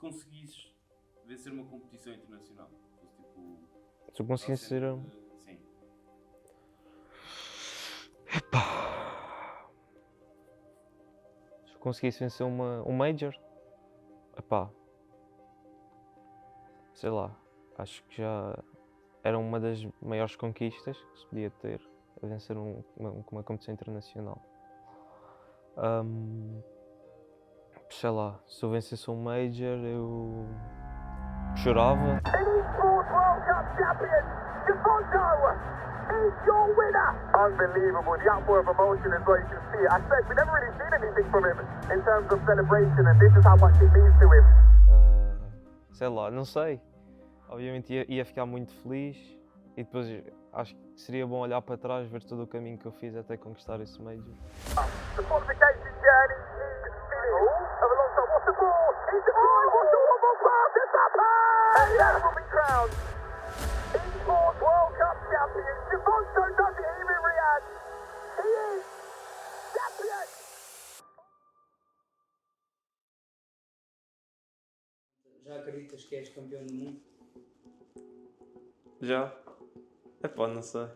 conseguisses vencer uma competição internacional? Tipo, Se eu conseguisse ser. Sim. Se eu conseguisse vencer um Major, epá, sei lá, acho que já era uma das maiores conquistas que se podia ter, a vencer uma competição internacional. Sei lá, se eu vencesse um Major, eu chorava. Is your winner. Unbelievable. The outpour of emotion is what you can see. I said we never really seen anything from him in terms of celebration, and this is how much it means to him. Sei lá, não sei. Obviamente ia ficar muito feliz e depois acho que seria bom olhar para trás, ver todo o caminho que eu fiz até conquistar esse Major. The qualification journey is finished. Alonso, what's the ball? It's the ball. What's the wobble pass? It's up high. And the will be crowned Esports World Cup champion. Defonso doesn't even react. He is champion. Já acreditas que és campeão do mundo? Já? Epá, não sei.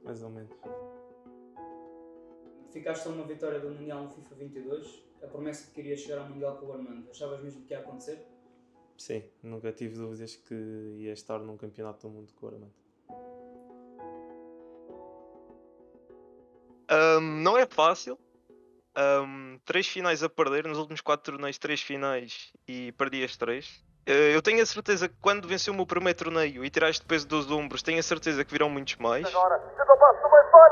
Mais ou menos. Ficaste a uma vitória do Mundial no FIFA 22, a promessa de que irias chegar ao Mundial com o Armando. Achavas mesmo que ia acontecer? Sim, nunca tive dúvidas que ia estar num campeonato do mundo com o Armando. Não é fácil. 3 finais a perder, nos últimos 4 torneios 3 finais e perdi as 3. Eu tenho a certeza que quando venci o meu primeiro torneio e tiraste o peso dos ombros, tenho a certeza que virão muitos mais. Agora, chega o passo do Benfica e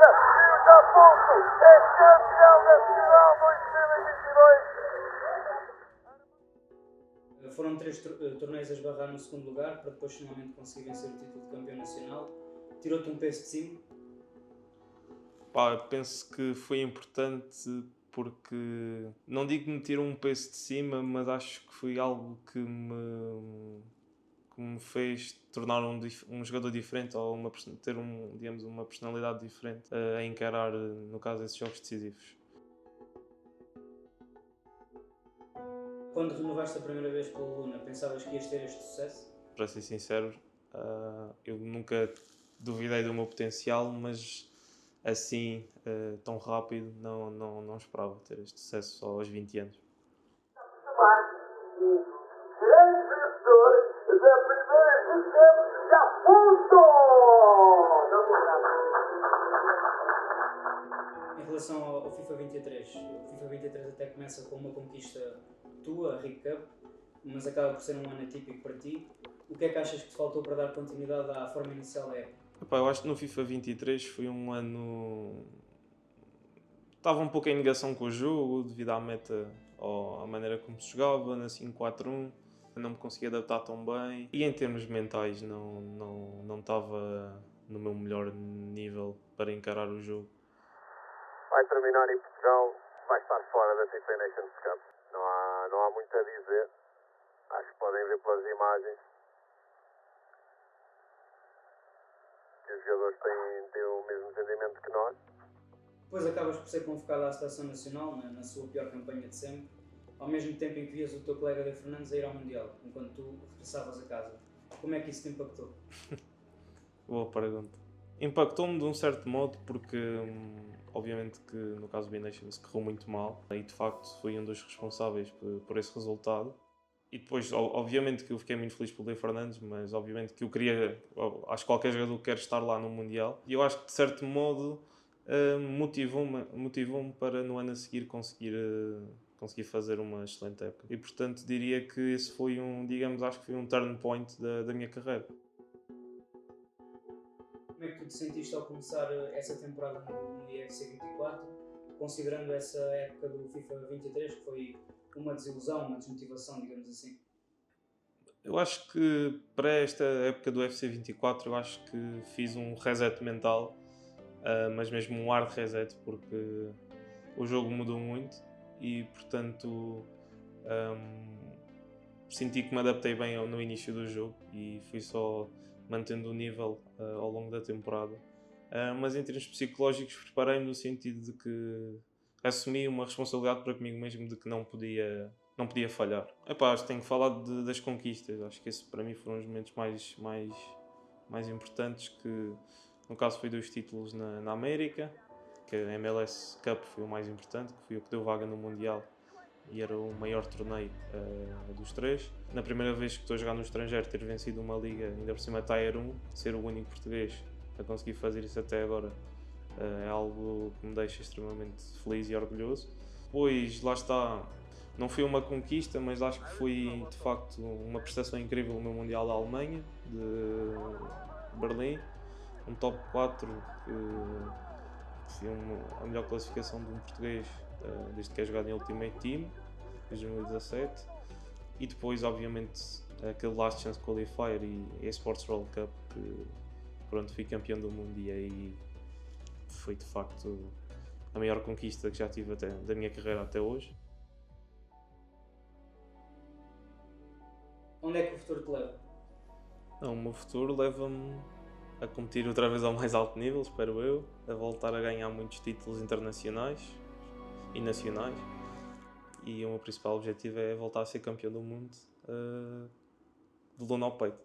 o Defonso é campeão nacional 2022. Foram 3 torneios a esbarrar no segundo lugar, para depois finalmente conseguir vencer o título de campeão nacional. Tirou-te um peso de cima? Pá, penso que foi importante porque, não digo que me tirou um peso de cima, mas acho que foi algo que me fez tornar um jogador diferente ou ter digamos, uma personalidade diferente a encarar, no caso, esses jogos decisivos. Quando renovaste a primeira vez pelo Luna, pensavas que ias ter este sucesso? Para ser sincero, eu nunca duvidei do meu potencial, mas assim, tão rápido, não esperava ter este sucesso só aos 20 anos. Em relação ao FIFA 23, o FIFA 23 até começa com uma conquista tua, a Rick Cup, mas acaba por ser um ano atípico para ti. O que é que achas que te faltou para dar continuidade à forma inicial da época? Epá, eu acho que no FIFA 23 foi um ano... Estava um pouco em negação com o jogo, devido à meta ou à maneira como se jogava, na 5-4-1. Não me conseguia adaptar tão bem. E em termos mentais, não estava no meu melhor nível para encarar o jogo. Vai terminar em Portugal, vai estar fora da FIFA Nations Cup. Não há muito a dizer. Acho que podem ver pelas imagens que os jogadores têm o mesmo sentimento que nós. Depois acabas por ser convocado à Seleção Nacional, na sua pior campanha de sempre, ao mesmo tempo em que vias o teu colega de Fernandes a ir ao Mundial, enquanto tu regressavas a casa. Como é que isso te impactou? Boa pergunta. Impactou-me de um certo modo porque, obviamente que no caso do B-Nations correu muito mal e de facto fui um dos responsáveis por esse resultado. E depois, obviamente que eu fiquei muito feliz pelo Leo Fernandes, mas obviamente que eu queria, acho que qualquer jogador quer estar lá no Mundial. E eu acho que de certo modo motivou-me para no ano a seguir conseguir fazer uma excelente época. E portanto diria que esse foi acho que foi um turning point da minha carreira. Como é que tu te sentiste ao começar essa temporada no IFC 24, considerando essa época do FIFA 23, que foi uma desilusão, uma desmotivação, digamos assim? Eu acho que para esta época do UFC 24 eu acho que fiz um reset mental, mas mesmo um hard reset, porque o jogo mudou muito e portanto senti que me adaptei bem no início do jogo e fui só mantendo o nível ao longo da temporada. Mas em termos psicológicos preparei-me no sentido de que assumi uma responsabilidade para comigo mesmo de que não podia falhar. Epá, acho que tenho que falar das conquistas. Acho que esses para mim foram os momentos mais importantes, que no caso foi 2 títulos na América, que a MLS Cup foi o mais importante, que foi o que deu vaga no Mundial e era o maior torneio dos 3. Na primeira vez que estou a jogar no estrangeiro, ter vencido uma liga, ainda por cima Tier 1, ser o único português a conseguir fazer isso até agora, é algo que me deixa extremamente feliz e orgulhoso. Depois, lá está, não foi uma conquista, mas acho que foi de facto uma prestação incrível o meu Mundial da Alemanha, de Berlim, um top 4 que foi a melhor classificação de um português desde que é jogado em Ultimate Team, desde 2017. E depois, obviamente, aquele Last Chance Qualifier e a Esports World Cup, que pronto, fui campeão do mundo, e aí foi de facto a maior conquista que já tive da minha carreira até hoje. Onde é que o futuro te leva? Não, o meu futuro leva-me a competir outra vez ao mais alto nível, espero eu, a voltar a ganhar muitos títulos internacionais e nacionais, e o meu principal objetivo é voltar a ser campeão do mundo de lona ao peito.